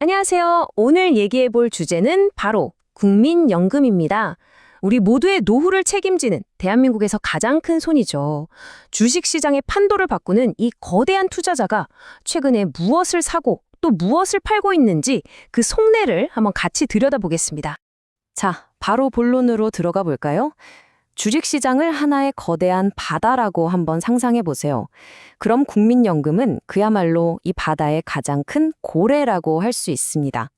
안녕하세요. 오늘 얘기해 볼 주제는 바로 국민연금입니다. 우리 모두의 노후를 책임지는 대한민국에서 가장 큰 손이죠. 주식시장의 판도를 바꾸는 이 거대한 투자자가 최근에 무엇을 사고 또 무엇을 팔고 있는지 그 속내를 한번 같이 들여다보겠습니다. 자, 바로 본론으로 들어가 볼까요? 주식시장을 하나의 거대한 바다라고 한번 상상해 보세요. 그럼 국민연금은 그야말로 이 바다의 가장 큰 고래라고 할 수 있습니다.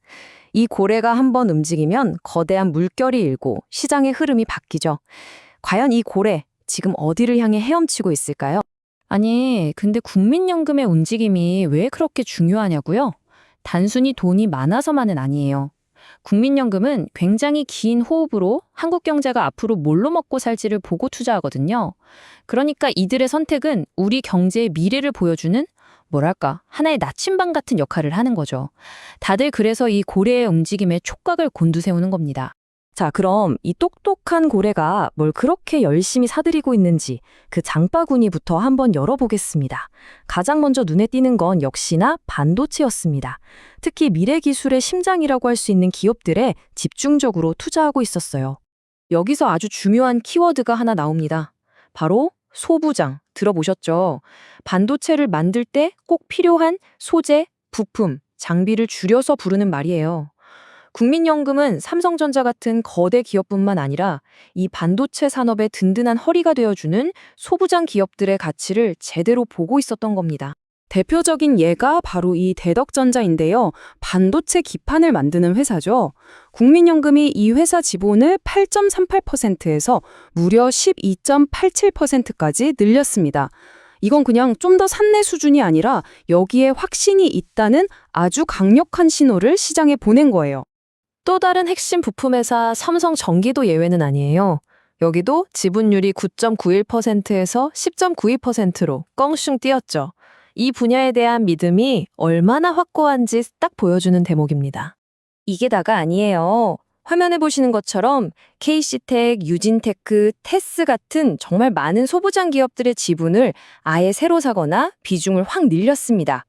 이 고래가 한번 움직이면 거대한 물결이 일고 시장의 흐름이 바뀌죠. 과연 이 고래, 지금 어디를 향해 헤엄치고 있을까요? 아니, 근데 국민연금의 움직임이 왜 그렇게 중요하냐고요? 단순히 돈이 많아서만은 아니에요. 국민연금은 굉장히 긴 호흡으로 한국 경제가 앞으로 뭘로 먹고 살지를 보고 투자하거든요. 그러니까 이들의 선택은 우리 경제의 미래를 보여주는 뭐랄까, 하나의 나침반 같은 역할을 하는 거죠. 다들 그래서 이 고래의 움직임에 촉각을 곤두세우는 겁니다. 자, 그럼 이 똑똑한 고래가 뭘 그렇게 열심히 사들이고 있는지 그 장바구니부터 한번 열어보겠습니다. 가장 먼저 눈에 띄는 건 역시나 반도체였습니다. 특히 미래 기술의 심장이라고 할 수 있는 기업들에 집중적으로 투자하고 있었어요. 여기서 아주 중요한 키워드가 하나 나옵니다. 바로 소부장, 들어보셨죠? 반도체를 만들 때 꼭 필요한 소재, 부품, 장비를 줄여서 부르는 말이에요. 국민연금은 삼성전자 같은 거대 기업뿐만 아니라 이 반도체 산업의 든든한 허리가 되어주는 소부장 기업들의 가치를 제대로 보고 있었던 겁니다. 대표적인 예가 바로 이 대덕전자인데요. 반도체 기판을 만드는 회사죠. 국민연금이 이 회사 지분을 8.38%에서 무려 12.87%까지 늘렸습니다. 이건 그냥 좀 더 산내 수준이 아니라 여기에 확신이 있다는 아주 강력한 신호를 시장에 보낸 거예요. 또 다른 핵심 부품회사 삼성전기도 예외는 아니에요. 여기도 지분율이 9.91%에서 10.92%로 껑슝 뛰었죠. 이 분야에 대한 믿음이 얼마나 확고한지 딱 보여주는 대목입니다. 이게 다가 아니에요. 화면에 보시는 것처럼 KC텍, 유진테크, 테스 같은 정말 많은 소부장 기업들의 지분을 아예 새로 사거나 비중을 확 늘렸습니다.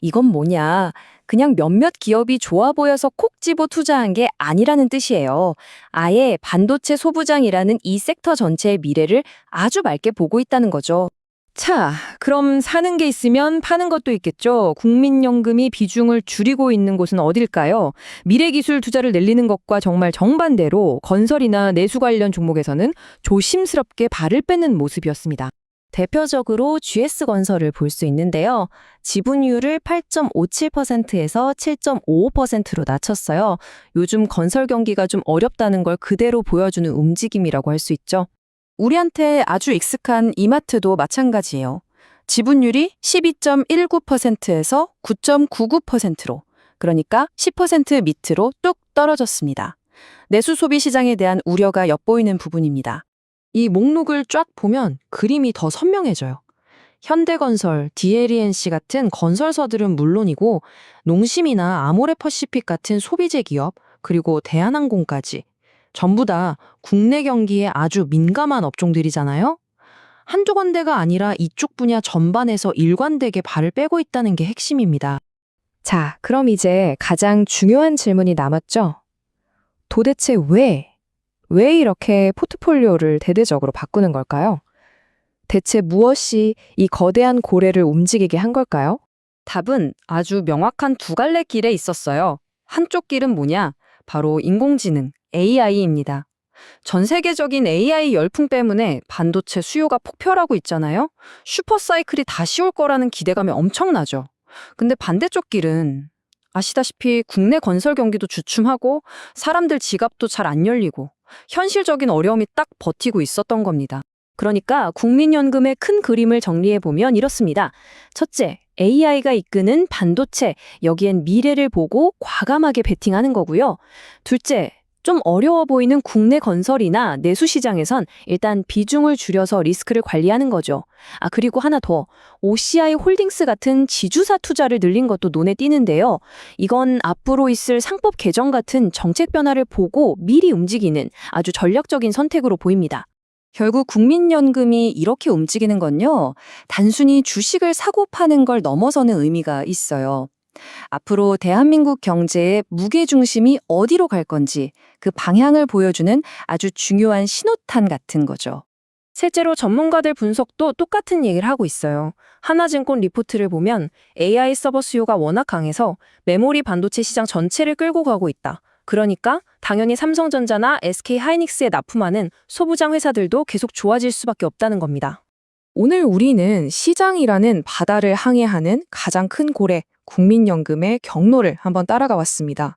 이건 뭐냐? 그냥 몇몇 기업이 좋아 보여서 콕 집어 투자한 게 아니라는 뜻이에요. 아예 반도체 소부장이라는 이 섹터 전체의 미래를 아주 맑게 보고 있다는 거죠. 자, 그럼 사는 게 있으면 파는 것도 있겠죠. 국민연금이 비중을 줄이고 있는 곳은 어딜까요? 미래기술 투자를 늘리는 것과 정말 정반대로 건설이나 내수 관련 종목에서는 조심스럽게 발을 빼는 모습이었습니다. 대표적으로 GS건설을 볼 수 있는데요. 지분율을 8.57%에서 7.55%로 낮췄어요. 요즘 건설 경기가 좀 어렵다는 걸 그대로 보여주는 움직임이라고 할 수 있죠. 우리한테 아주 익숙한 이마트도 마찬가지예요. 지분율이 12.19%에서 9.99%로, 그러니까 10% 밑으로 뚝 떨어졌습니다. 내수 소비 시장에 대한 우려가 엿보이는 부분입니다. 이 목록을 쫙 보면 그림이 더 선명해져요. 현대건설, DLENC 같은 건설사들은 물론이고 농심이나 아모레퍼시픽 같은 소비재 기업, 그리고 대한항공까지 전부 다 국내 경기에 아주 민감한 업종들이잖아요. 한두 군데가 아니라 이쪽 분야 전반에서 일관되게 발을 빼고 있다는 게 핵심입니다. 자, 그럼 이제 가장 중요한 질문이 남았죠. 도대체 왜 이렇게 포트폴리오를 대대적으로 바꾸는 걸까요? 대체 무엇이 이 거대한 고래를 움직이게 한 걸까요? 답은 아주 명확한 두 갈래 길에 있었어요. 한쪽 길은 뭐냐? 바로 인공지능, AI입니다. 전 세계적인 AI 열풍 때문에 반도체 수요가 폭발하고 있잖아요. 슈퍼사이클이 다시 올 거라는 기대감이 엄청나죠. 근데 반대쪽 길은 아시다시피 국내 건설 경기도 주춤하고 사람들 지갑도 잘 안 열리고 현실적인 어려움이 딱 버티고 있었던 겁니다. 그러니까 국민연금의 큰 그림을 정리해보면 이렇습니다. 첫째, AI가 이끄는 반도체, 여기엔 미래를 보고 과감하게 베팅하는 거고요. 둘째, 좀 어려워 보이는 국내 건설이나 내수 시장에선 일단 비중을 줄여서 리스크를 관리하는 거죠. 그리고 하나 더, OCI 홀딩스 같은 지주사 투자를 늘린 것도 눈에 띄는데요. 이건 앞으로 있을 상법 개정 같은 정책 변화를 보고 미리 움직이는 아주 전략적인 선택으로 보입니다. 결국 국민연금이 이렇게 움직이는 건요, 단순히 주식을 사고 파는 걸 넘어서는 의미가 있어요. 앞으로 대한민국 경제의 무게중심이 어디로 갈 건지 그 방향을 보여주는 아주 중요한 신호탄 같은 거죠. 실제로 전문가들 분석도 똑같은 얘기를 하고 있어요. 하나증권 리포트를 보면 AI 서버 수요가 워낙 강해서 메모리 반도체 시장 전체를 끌고 가고 있다. 그러니까 당연히 삼성전자나 SK 하이닉스에 납품하는 소부장 회사들도 계속 좋아질 수밖에 없다는 겁니다. 오늘 우리는 시장이라는 바다를 항해하는 가장 큰 고래, 국민연금의 경로를 한번 따라가 왔습니다.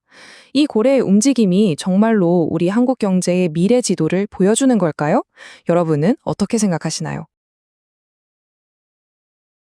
이 고래의 움직임이 정말로 우리 한국 경제의 미래 지도를 보여주는 걸까요? 여러분은 어떻게 생각하시나요?